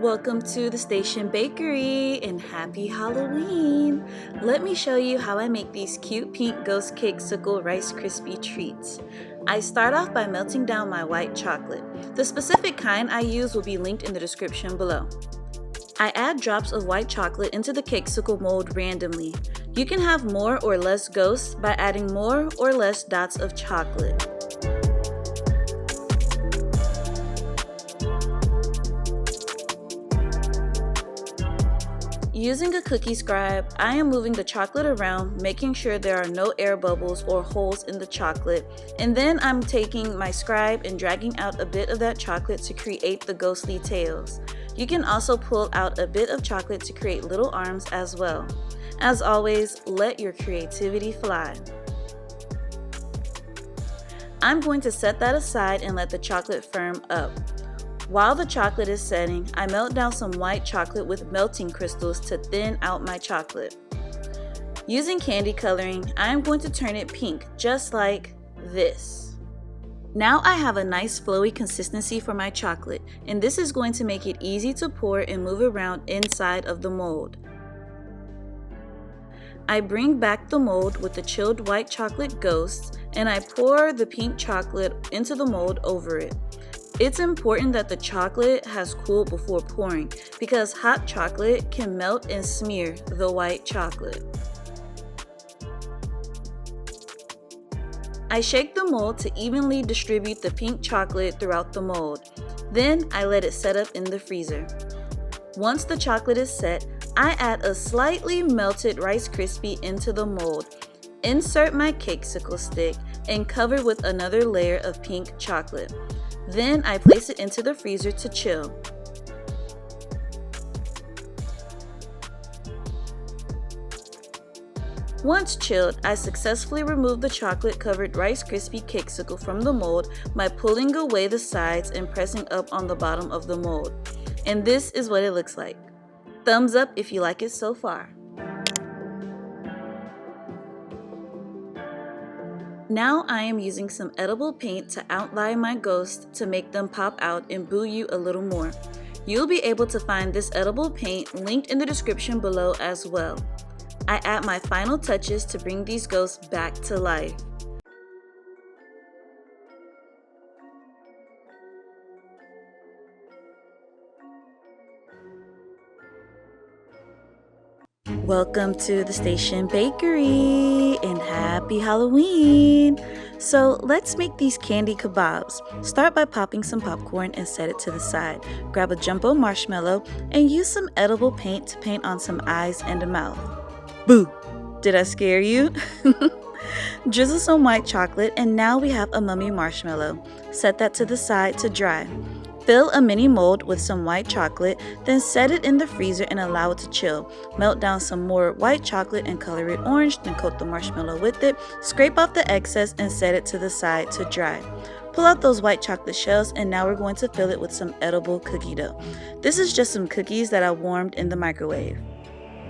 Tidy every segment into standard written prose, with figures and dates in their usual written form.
Welcome to the Station Bakery and happy Halloween! Let me show you how I make these cute pink ghost cakesicle Rice Krispie treats. I start off by melting down my white chocolate. The specific kind I use will be linked in the description below. I add drops of white chocolate into the cakesicle mold randomly. You can have more or less ghosts by adding more or less dots of chocolate. Using a cookie scribe, I am moving the chocolate around, making sure there are no air bubbles or holes in the chocolate, and then I'm taking my scribe and dragging out a bit of that chocolate to create the ghostly tails. You can also pull out a bit of chocolate to create little arms as well. As always, let your creativity fly. I'm going to set that aside and let the chocolate firm up. While the chocolate is setting, I melt down some white chocolate with melting crystals to thin out my chocolate. Using candy coloring, I am going to turn it pink, just like this. Now I have a nice flowy consistency for my chocolate, and this is going to make it easy to pour and move around inside of the mold. I bring back the mold with the chilled white chocolate ghosts, and I pour the pink chocolate into the mold over it. It's important that the chocolate has cooled before pouring because hot chocolate can melt and smear the white chocolate. I shake the mold to evenly distribute the pink chocolate throughout the mold. Then I let it set up in the freezer. Once the chocolate is set, I add a slightly melted Rice Krispie into the mold, insert my cakesicle stick, and cover with another layer of pink chocolate. Then I place it into the freezer to chill. Once chilled, I successfully remove the chocolate-covered Rice Krispie cakesicle from the mold by pulling away the sides and pressing up on the bottom of the mold. And this is what it looks like. Thumbs up if you like it so far. Now I am using some edible paint to outline my ghosts to make them pop out and boo you a little more. You'll be able to find this edible paint linked in the description below as well. I add my final touches to bring these ghosts back to life. Welcome to the Station Bakery and happy Halloween! So let's make these candy kebabs. Start by popping some popcorn and set it to the side. Grab a jumbo marshmallow and use some edible paint to paint on some eyes and a mouth. Boo! Did I scare you? Drizzle some white chocolate and now we have a mummy marshmallow. Set that to the side to dry. Fill a mini mold with some white chocolate, then set it in the freezer and allow it to chill. Melt down some more white chocolate and color it orange, then coat the marshmallow with it. Scrape off the excess and set it to the side to dry. Pull out those white chocolate shells and now we're going to fill it with some edible cookie dough. This is just some cookies that I warmed in the microwave.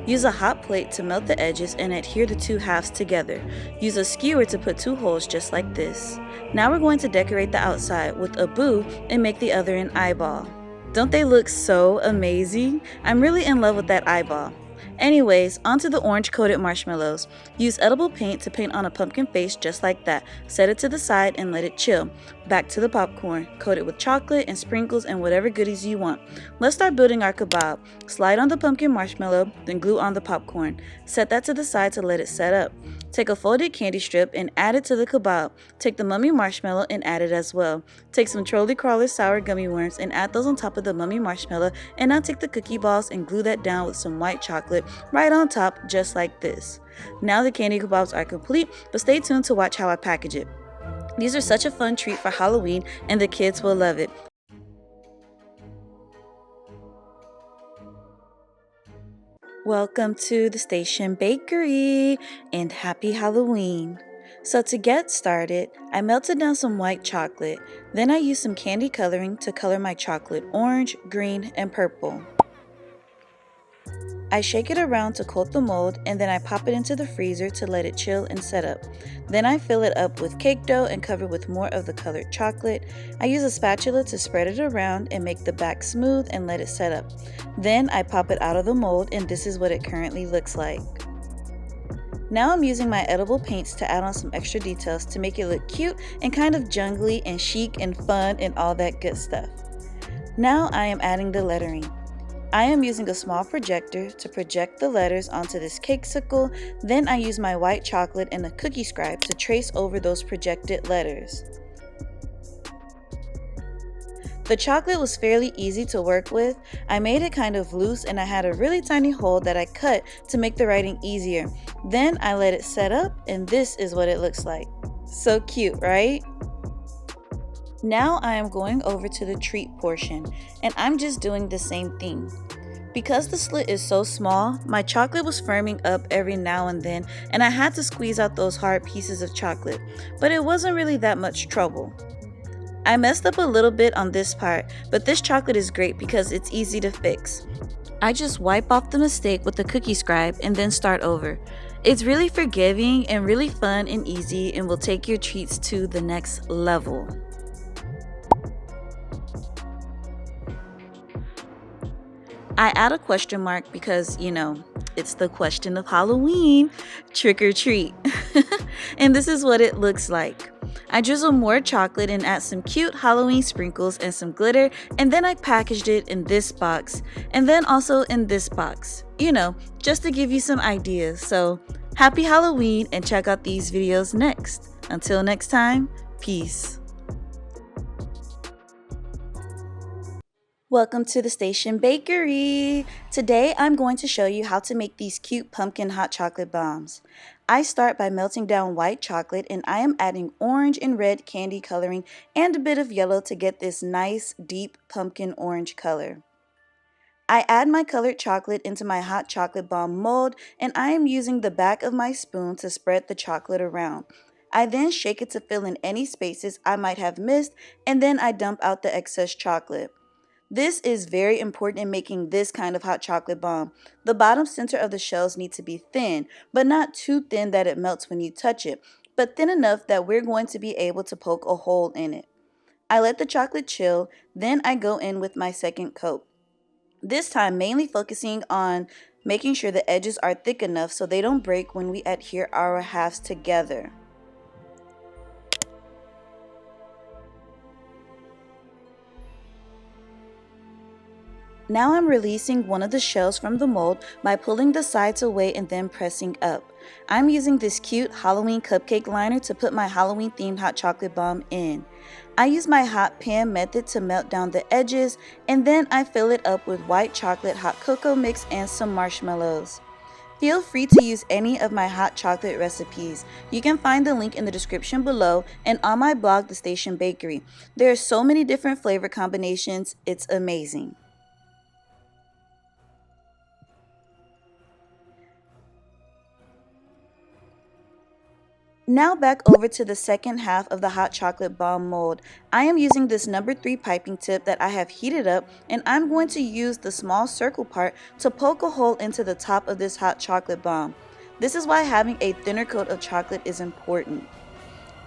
Use a hot plate to melt the edges and adhere the two halves together. Use a skewer to put two holes just like this. Now we're going to decorate the outside with a boo and make the other an eyeball. Don't they look so amazing? I'm really in love with that eyeball. Anyways, onto the orange coated marshmallows. Use edible paint to paint on a pumpkin face just like that. Set it to the side and let it chill. Back to the popcorn. Coat it with chocolate and sprinkles and whatever goodies you want. Let's start building our kebab. Slide on the pumpkin marshmallow, then glue on the popcorn. Set that to the side to let it set up. Take a folded candy strip and add it to the kebab. Take the mummy marshmallow and add it as well. Take some trolley crawler sour gummy worms and add those on top of the mummy marshmallow, and now take the cookie balls and glue that down with some white chocolate right on top just like this. Now the candy kebabs are complete, but stay tuned to watch how I package it. These are such a fun treat for Halloween and the kids will love it. Welcome to the Station Bakery and happy Halloween! So to get started, I melted down some white chocolate. Then I used some candy coloring to color my chocolate orange, green, and purple. I shake it around to coat the mold, and then I pop it into the freezer to let it chill and set up. Then I fill it up with cake dough and cover with more of the colored chocolate. I use a spatula to spread it around and make the back smooth and let it set up. Then I pop it out of the mold, and this is what it currently looks like. Now I'm using my edible paints to add on some extra details to make it look cute and kind of jungly and chic and fun and all that good stuff. Now I am adding the lettering. I am using a small projector to project the letters onto this cakesicle. Then I use my white chocolate and a cookie scribe to trace over those projected letters. The chocolate was fairly easy to work with. I made it kind of loose and I had a really tiny hole that I cut to make the writing easier. Then I let it set up and this is what it looks like. So cute, right? Now I am going over to the treat portion and I'm just doing the same thing. Because the slit is so small, my chocolate was firming up every now and then and I had to squeeze out those hard pieces of chocolate, but it wasn't really that much trouble. I messed up a little bit on this part, but this chocolate is great because it's easy to fix. I just wipe off the mistake with the cookie scribe and then start over. It's really forgiving and really fun and easy and will take your treats to the next level. I add a question mark because, it's the question of Halloween, trick or treat. And this is what it looks like. I drizzle more chocolate and add some cute Halloween sprinkles and some glitter, and then I packaged it in this box and then also in this box, just to give you some ideas. So happy Halloween and check out these videos next. Until next time, peace. Welcome to the Station Bakery. Today I'm going to show you how to make these cute pumpkin hot chocolate bombs. I start by melting down white chocolate and I am adding orange and red candy coloring and a bit of yellow to get this nice deep pumpkin orange color. I add my colored chocolate into my hot chocolate bomb mold and I am using the back of my spoon to spread the chocolate around. I then shake it to fill in any spaces I might have missed and then I dump out the excess chocolate. This is very important in making this kind of hot chocolate bomb. The bottom center of the shells need to be thin, but not too thin that it melts when you touch it, but thin enough that we're going to be able to poke a hole in it. I let the chocolate chill, then I go in with my second coat. This time mainly focusing on making sure the edges are thick enough so they don't break when we adhere our halves together. Now I'm releasing one of the shells from the mold by pulling the sides away and then pressing up. I'm using this cute Halloween cupcake liner to put my Halloween themed hot chocolate bomb in. I use my hot pan method to melt down the edges and then I fill it up with white chocolate hot cocoa mix and some marshmallows. Feel free to use any of my hot chocolate recipes. You can find the link in the description below and on my blog, The Station Bakery. There are so many different flavor combinations, it's amazing. Now back over to the second half of the hot chocolate bomb mold. I am using this number 3 piping tip that I have heated up and I'm going to use the small circle part to poke a hole into the top of this hot chocolate bomb. This is why having a thinner coat of chocolate is important.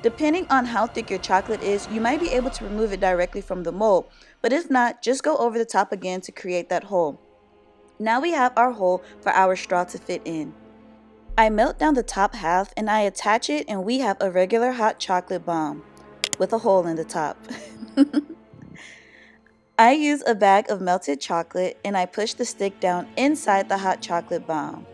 Depending on how thick your chocolate is, you might be able to remove it directly from the mold, but if not, just go over the top again to create that hole. Now we have our hole for our straw to fit in. I melt down the top half and I attach it and we have a regular hot chocolate bomb with a hole in the top. I use a bag of melted chocolate and I push the stick down inside the hot chocolate bomb.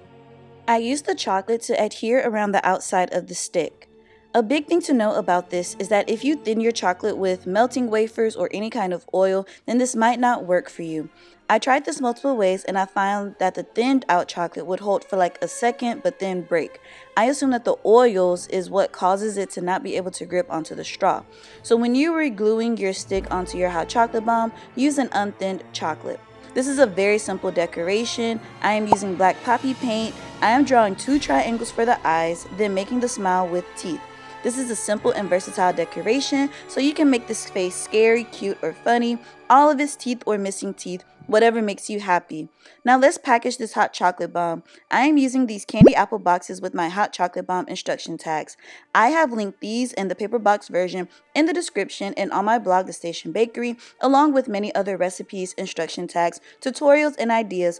I use the chocolate to adhere around the outside of the stick. A big thing to know about this is that if you thin your chocolate with melting wafers or any kind of oil, then this might not work for you. I tried this multiple ways and I found that the thinned out chocolate would hold for like a second but then break. I assume that the oils is what causes it to not be able to grip onto the straw. So when you are gluing your stick onto your hot chocolate bomb, use an unthinned chocolate. This is a very simple decoration. I am using black poppy paint. I am drawing 2 triangles for the eyes, then making the smile with teeth. This is a simple and versatile decoration, so you can make this face scary, cute, or funny, all of its teeth or missing teeth, whatever makes you happy. Now let's package this hot chocolate bomb. I am using these candy apple boxes with my hot chocolate bomb instruction tags. I have linked these and the paper box version in the description and on my blog, The Station Bakery, along with many other recipes, instruction tags, tutorials, and ideas.